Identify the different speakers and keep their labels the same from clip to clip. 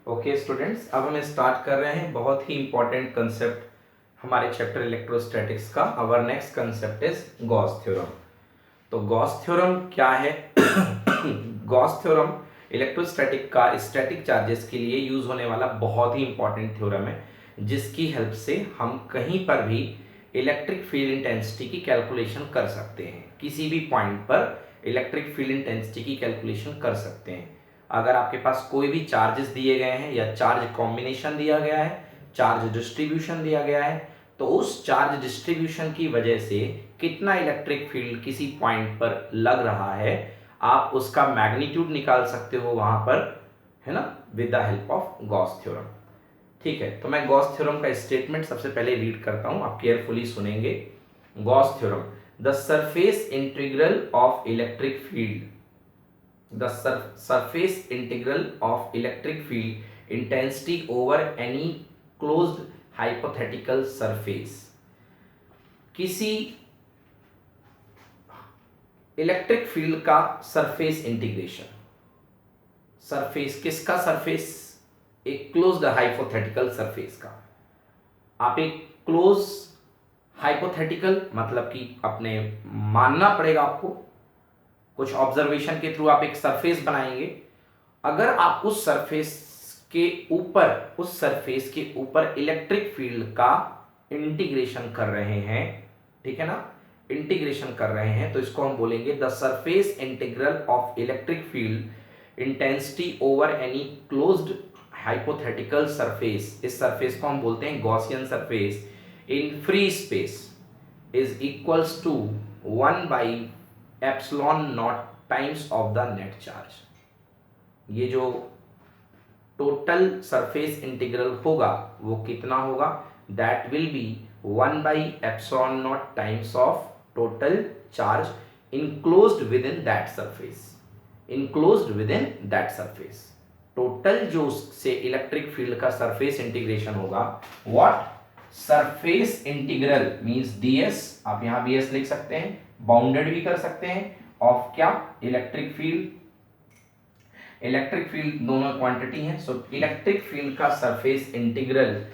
Speaker 1: Okay students, अब हम start कर रहे हैं बहुत ही इंपॉर्टेंट कंसेप्ट हमारे चैप्टर इलेक्ट्रोस्टैटिक्स का। Our next concept is Gauss theorem. तो गॉस थ्योरम क्या है? गॉस थ्योरम इलेक्ट्रोस्टैटिक का स्टैटिक चार्जेस के लिए यूज होने वाला बहुत ही इंपॉर्टेंट थ्योरम है, जिसकी हेल्प से हम कहीं पर भी इलेक्ट्रिक फील्ड इंटेंसिटी की कैलकुलेशन कर सकते हैं। किसी भी पॉइंट पर इलेक्ट्रिक फील्ड इंटेंसिटी की कैलकुलेशन कर सकते हैं। अगर आपके पास कोई भी चार्जेस दिए गए हैं या चार्ज कॉम्बिनेशन दिया गया है, चार्ज डिस्ट्रीब्यूशन दिया गया है, तो उस चार्ज डिस्ट्रीब्यूशन की वजह से कितना इलेक्ट्रिक फील्ड किसी पॉइंट पर लग रहा है, आप उसका मैग्नीट्यूड निकाल सकते हो वहां पर, है ना, with the help of Gauss theorem. ठीक है, तो मैं गॉस थ्योरम का स्टेटमेंट सबसे पहले रीड करता हूं, आप केयरफुली सुनेंगे। Gauss theorem: the surface integral of electric field, the surface integral of electric field intensity over any closed hypothetical surface। किसी इलेक्ट्रिक फील्ड का सरफेस इंटीग्रेशन, सरफेस किसका सरफेस? एक क्लोज्ड हाइपोथेटिकल सरफेस का। आप एक क्लोज हाइपोथेटिकल मतलब कि अपने मानना पड़ेगा आपको, कुछ ऑब्जर्वेशन के थ्रू आप एक सरफेस बनाएंगे। अगर आप उस सरफेस के ऊपर इलेक्ट्रिक फील्ड का इंटीग्रेशन कर रहे हैं, ठीक है ना, इंटीग्रेशन कर रहे हैं, तो इसको हम बोलेंगे the surface integral of electric field intensity over any closed hypothetical surface. इस सरफेस को हम बोलते हैं Gaussian surface in free space is equals to 1/ε0 times of the net charge. ये जो टोटल सरफेस इंटीग्रल होगा वो कितना होगा? That will be 1/ε0 times of total charge enclosed within that surface, enclosed within that surface. Total जो से electric field का surface integration होगा, what? Surface integral means ds, आप यहां bs लिख सकते हैं, बाउंडेड भी कर सकते हैं, ऑफ क्या? Electric field. इलेक्ट्रिक फील्ड दोनों क्वांटिटी है, सो इलेक्ट्रिक फील्ड का surface integral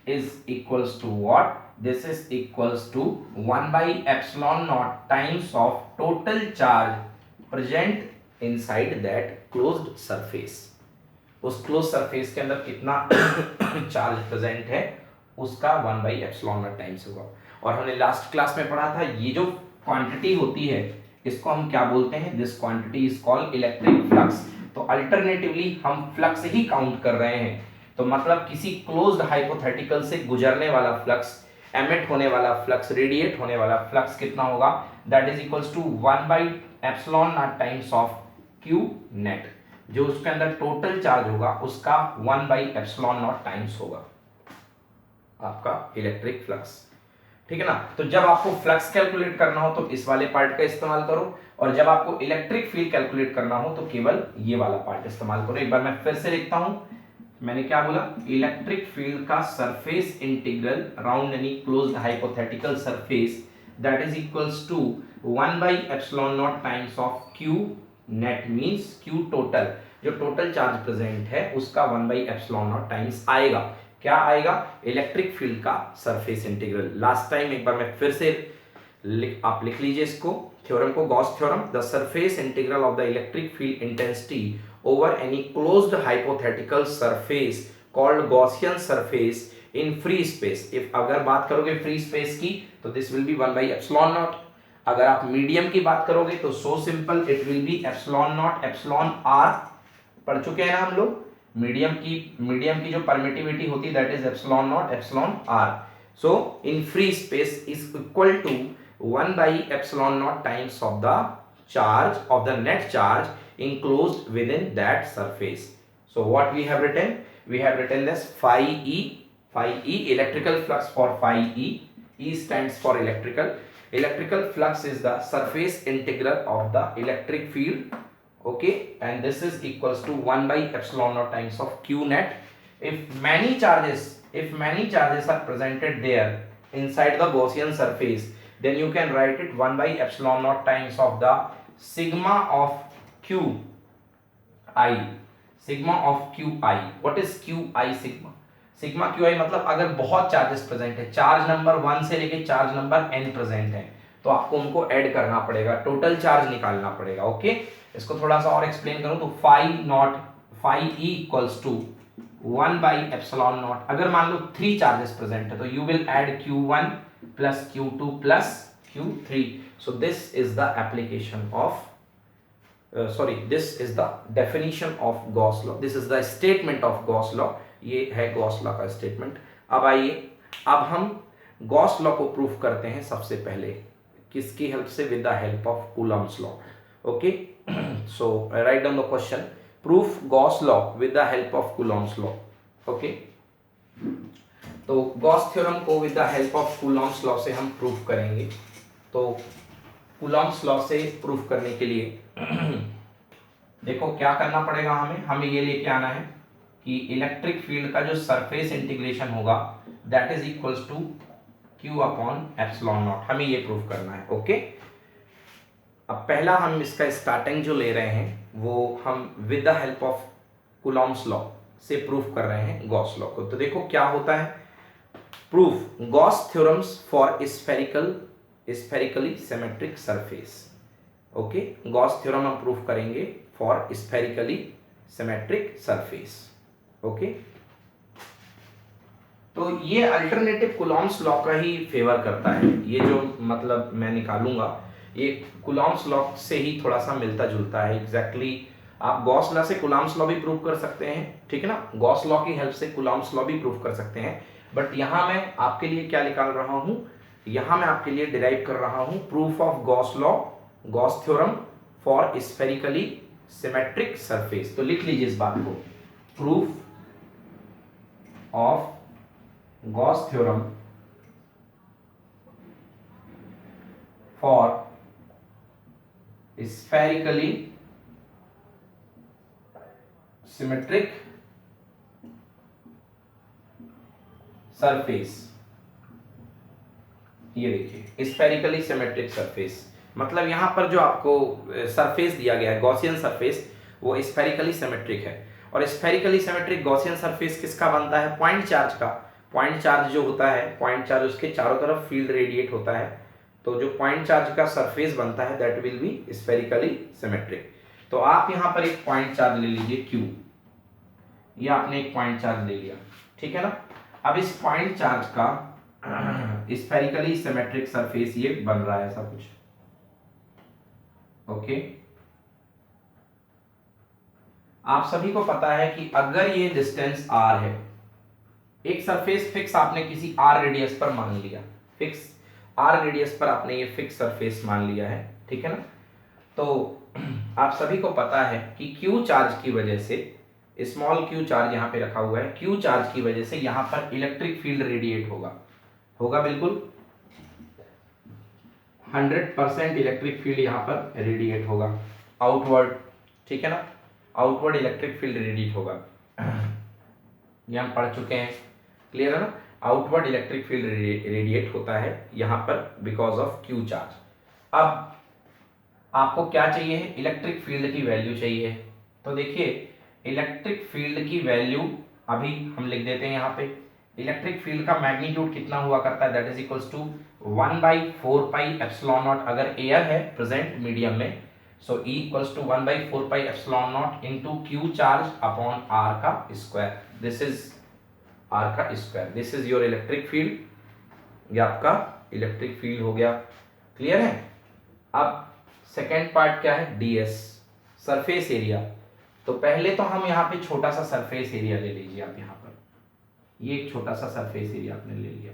Speaker 1: is equals to what? This is equals to 1/ε0 times of total charge present inside that closed surface. उस क्लोज सरफेस के अंदर कितना चार्ज प्रेजेंट है उसका 1/ε0 times होगा। और हमने लास्ट क्लास में पढ़ा था, ये जो क्वांटिटी होती है इसको हम क्या बोलते हैं? This quantity is called electric flux. तो अल्टरनेटिवली हम फ्लक्स ही काउंट कर रहे हैं, तो मतलब किसी क्लोज्ड हाइपोथेटिकल से गुजरने वाला फ्लक्स, एमिट होने वाला फ्लक्स, रेडिएट होने वाला फ्लक्स कितना होगा? That is equals to 1/ε0 times of Q net. जो उसके अंदर टोटल चार्ज होगा उसका 1/ε0 टाइम्स होगा आपका इलेक्ट्रिक फ्लक्स। ठीक है ना? तो जब आपको फ्लक्स कैलकुलेट करना हो तो इस वाले पार्ट का इस्तेमाल करो, और जब आपको इलेक्ट्रिक फील्ड कैलकुलेट करना हो तो केवल ये वाला पार्ट इस्तेमाल करो। एक बार मैं फिर से लिखता हूं, मैंने क्या बोला? इलेक्ट्रिक फील्ड का surface integral around any closed hypothetical surface that is equals to 1/ε0 times of Q net, means Q total, जो टोटल चार्ज प्रेजेंट है उसका 1/ε0 टाइम्स आएगा। क्या आएगा? इलेक्ट्रिक फील्ड का सरफेस इंटीग्रल। लास्ट टाइम एक बार मैं फिर से आप लिख लीजिए इसको, थ्योरम को, Gauss theorem: the surface integral of the electric field intensity over any closed hypothetical surface called Gaussian surface in free space. If अगर बात करोगे फ्री स्पेस की तो दिस विल बी 1/ε0। अगर आप मीडियम की बात करोगे तो so simple, it will be ε0 epsilon r। पढ़ चुके हैं ना हम लोग, मीडियम की जो परमिटिविटी होती है that is ε0 epsilon r। So in free space is equal to 1/ε0 times of the charge of the net charge enclosed within that surface. So what we have written? We have written this phi e, electrical flux for phi e. E stands for electrical. Electrical flux is the surface integral of the electric field. Okay, and this is equals to 1/ε0 times of q net. If many charges are presented there inside the Gaussian surface, then you can write it 1/ε0 times of the sigma of q I, sigma of Q I. What is Q I? Sigma, sigma Q I मतलब अगर बहुत charges present है, charge number 1 से लेके charge number n present है, तो आपको उनको ऐड करना पड़ेगा, टोटल चार्ज निकालना पड़ेगा। ओके, इसको थोड़ा सा और एक्सप्लेन करूं तो phi E equals to 1 by epsilon naught. अगर मान लो 3 चार्जेस प्रेजेंट है तो you will add Q1 plus Q2 plus Q3। So this is the application of this is the definition of Gauss law, this is the statement of Gauss law। ये है Gauss law का statement. अब आइए, अब हम Gauss law को proof करते हैं सबसे पहले, किसकी हेल्प से? With the help of Coulomb's law। Okay, so write down the question, proof Gauss law with the help of Coulomb's law। Okay, तो Gauss थ्योरम को with the help of Coulomb's law से हम proof करेंगे। तो Coulomb's law से proof करने के लिए देखो क्या करना पड़ेगा, हमें ये लेके आना है कि इलेक्ट्रिक फील्ड का जो सरफेस इंटीग्रेशन होगा that is equals to Q upon epsilon naught, हमें ये प्रूफ करना है। ओके, अब पहला हम इसका स्टार्टिंग जो ले रहे हैं वो हम with the help of Coulomb's law से प्रूफ कर रहे हैं Gauss लॉ को। तो देखो क्या होता है, proof Gauss theorems for spherically symmetric surface. Okay, Gauss theorem हम प्रूफ करेंगे for spherically symmetric surface. Okay, तो ये अल्टरनेटिव Coulomb's लॉ का ही फेवर करता है। ये जो मतलब मैं निकालूंगा ये Coulomb's लॉ से ही थोड़ा सा मिलता जुलता है एग्जैक्टली। आप गॉस लॉ से Coulomb's लॉ भी प्रूफ कर सकते हैं, ठीक है ना, गॉस लॉ की हेल्प से Coulomb's लॉ भी प्रूफ कर सकते हैं। बट यहाँ मैं आपके लिए क्या निकाल रहा हूँ, यहाँ मैं आपके लिए डिराइव कर रहा हूँ proof of Gauss law, Gauss theorem for spherically symmetric surface. तो लिख लीजिए इस बात को, proof of Gauss theorem for spherically symmetric surface. ये देखिए स्फेरिकली सिमेट्रिक सरफेस मतलब यहाँ पर जो आपको सरफेस दिया गया है गॉसियन सरफेस वो स्फेरिकली सिमेट्रिक है। और स्फेरिकली सिमेट्रिक गॉसियन सरफेस किसका बनता है? पॉइंट चार्ज का। पॉइंट चार्ज जो होता है, पॉइंट चार्ज उसके चारों तरफ फील्ड रेडिएट होता है, तो जो पॉइंट चार्ज का सरफेस बनता है that will B spherically symmetric. तो आप यहाँ पर एक पॉइंट चार्ज ले लीजिए Q, ये आपने एक पॉइंट चार्ज ले लिया, ठीक है ना। अब इस पॉइंट चार्ज का स्फेरिकली सिमेट्रिक सरफेस ये बन रहा है ऐसा कुछ। ओके, आप सभी को पता है कि अगर ये डिस्टेंस r है, एक सरफेस फिक्स आपने किसी r रेडियस पर मान लिया, फिक्स r रेडियस पर आपने ये फिक्स सरफेस मान लिया है, ठीक है ना। तो आप सभी को पता है कि Q चार्ज की वजह से, स्मॉल q चार्ज यहाँ पे रखा हुआ है, Q चार्ज की वजह से यहाँ पर इलेक्ट्रिक फील्ड रेडिएट होगा बिल्कुल 100% इलेक्ट्रिक फील्ड यहाँ पर रेडिएट होगा आउटवर्ड, ठीक है ना, आउटवर्ड इलेक्ट्रिक फील्ड रेडिएट होगा। ये हम पढ़ चुके हैं, क्लियर है ना। आउटवर्ड इलेक्ट्रिक फील्ड रेडिएट होता है यहाँ पर बिकॉज ऑफ Q चार्ज। अब आपको क्या चाहिए है? इलेक्ट्रिक फील्ड की वैल्यू चाहिए। तो देखिए इलेक्ट्रिक फील्ड की वैल्यू अभी हम लिख देते हैं यहाँ पे। इलेक्ट्रिक फील्ड का मैग्नीट्यूड कितना हुआ करता है? That is equals to 1/4 pi epsilon naught अगर एयर है प्रेजेंट मीडियम में, so E equals to 1/4 pi epsilon naught into Q charge upon R का स्क्वायर। दिस इज R का square, this is your electric field. ये आपका electric field हो गया, clear है। अब सेकेंड पार्ट क्या है? DS surface area. तो पहले तो हम यहाँ पे छोटा सा सरफेस एरिया ले लीजिए आप, यहाँ पर ये एक छोटा सा सरफेस एरिया आपने ले लिया,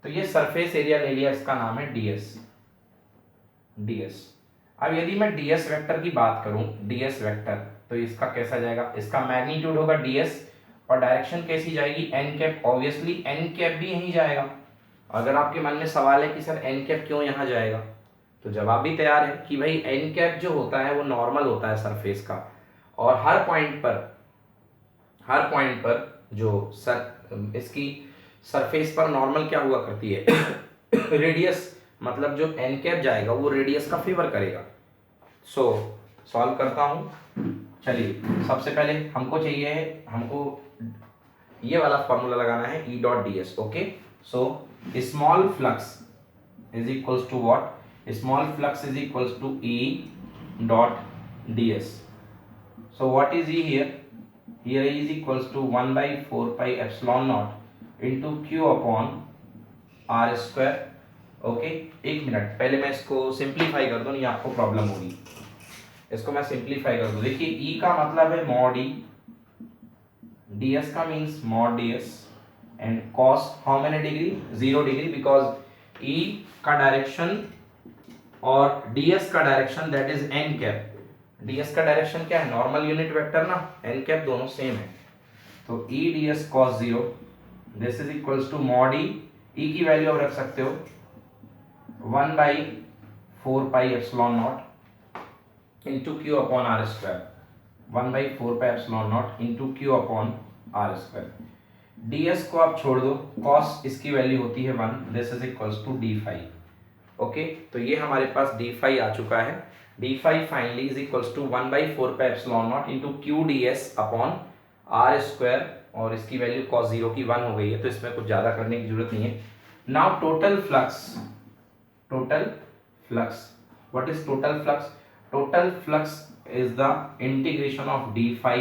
Speaker 1: तो ये सरफेस एरिया ले लिया, इसका नाम है DS। अब यदि मैं DS वेक्टर की बात करूं, DS वेक्टर, तो इसका कैसा जाएगा? इसका मैग्नीट्यूड होगा DS और डायरेक्शन कैसी जाएगी? n cap. Obviously n cap भी यहीं जाएगा। अगर आपके मन में सवाल है कि सर n कैप क्यों यहाँ जाएगा, तो जवाब भी तैयार है कि भाई n कैप जो होता है वो नॉर्मल होता है सरफेस का, और हर पॉइंट पर जो इसकी सरफेस पर नॉर्मल क्या हुआ करती है रेडियस, मतलब जो n कैप जाएगा वो रेडियस का फेवर करेगा। सो सॉल्व करता हूँ, चलिए सबसे पहले हमको चाहिए है, हमको ये वाला फॉर्मूला लगाना है E dot d s. Okay, so small flux is equals to what? Small flux is equals to E dot d s. So what is E here? Here E is equals to 1 by 4 pi epsilon naught into Q upon R square. Okay, एक minute, पहले मैं इसको simplify कर दूं, नहीं आपको problem होगी. इसको मैं सिंप्लीफाई कर दूं. देखिए E का मतलब है मॉड E, ds का means mod ds, and cos how many degree? 0 degree, because E का डायरेक्शन और ds का direction that is n cap. ds का डायरेक्शन क्या है? नॉर्मल यूनिट वेक्टर ना, n कैप दोनों सेम है. तो E ds cos 0 this is equals to mod E. E की वैल्यू आप रख सकते हो 1 by 4 pi epsilon naught into Q upon R square. 1 by 4 pi epsilon naught into Q upon R square. ds को आप छोड़ दो, cos इसकी वैल्यू होती है 1, this is equals to d phi. Okay, तो ये हमारे पास d phi आ चुका है. d phi finally is equals to 1 by 4 pi epsilon naught into q ds upon r square, और इसकी वैल्यू cos 0 की 1 हो गई है, तो इसमें कुछ ज़्यादा करने की जरूरत नहीं है. Now total flux, what is total flux? Total flux is the integration of d phi.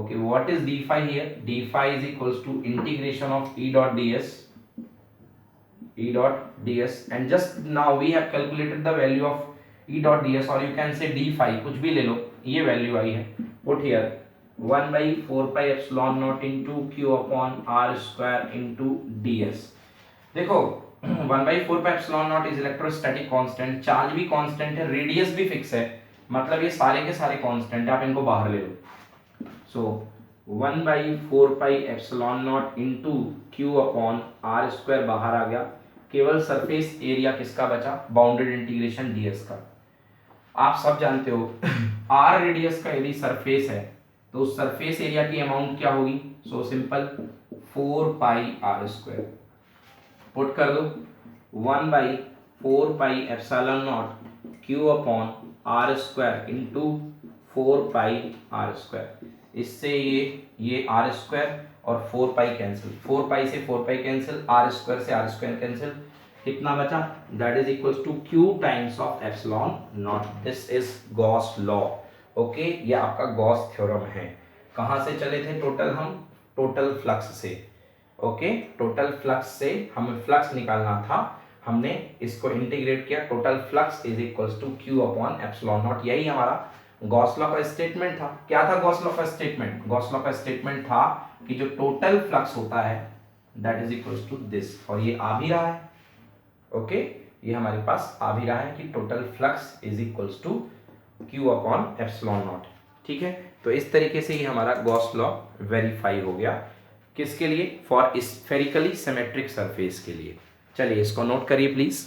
Speaker 1: Okay, what is d phi here? D phi is equals to integration of E dot ds, and just now we have calculated the value of E dot ds, or you can say d phi, कुछ भी ले लो, ये value आई है. Put here 1 by 4 pi epsilon naught into Q upon R square into ds. देखो 1 by 4 pi epsilon naught is electrostatic constant, charge भी constant है, radius भी fix है, मतलब ये सारे के सारे कांस्टेंट है, आप इनको बाहर ले लो. सो 1 by 4 pi epsilon naught into Q upon R square बाहर आ गया, केवल सरफेस एरिया किसका बचा? बाउंडेड इंटीग्रेशन ds का. आप सब जानते हो r रेडियस का यदि सरफेस है तो उस सरफेस एरिया की अमाउंट क्या होगी? So simple 4 pi r square. Put कर दो 1 by 4 pi epsilon naught q upon r square into 4 pi r square. इससे ये r स्क्वायर और 4 pi कैंसिल, 4 pi से 4 pi कैंसिल, r स्क्वायर से r स्क्वायर कैंसिल, कितना बचा? That is equals to q times of epsilon naught. This is Gauss law. Okay, ये आपका Gauss theorem है. कहाँ से चले थे टोटल? हम टोटल फ्लक्स से. ओके, टोटल फ्लक्स से हमें फ्लक्स निकालना था, हमने इसको इंटीग्रेट किया. Total flux is equals to q upon epsilon naught. यही हमारा गॉस लॉ का स्टेटमेंट था. क्या था गॉस लॉ का स्टेटमेंट? गॉस लॉ का स्टेटमेंट था कि जो टोटल फ्लक्स होता है that is equals to this, और ये आ भी रहा है. ओके, ये हमारे पास आ भी रहा है कि total flux is equals to q upon epsilon naught. ठीक है, तो इस तरीके से ही हमारा गॉस लॉ वेरीफाई हो गया. किसके लिए? फॉर स्फेरिकली सिमेट्रिक सरफेस के लिए. चलिए इसको नोट करिए प्लीज.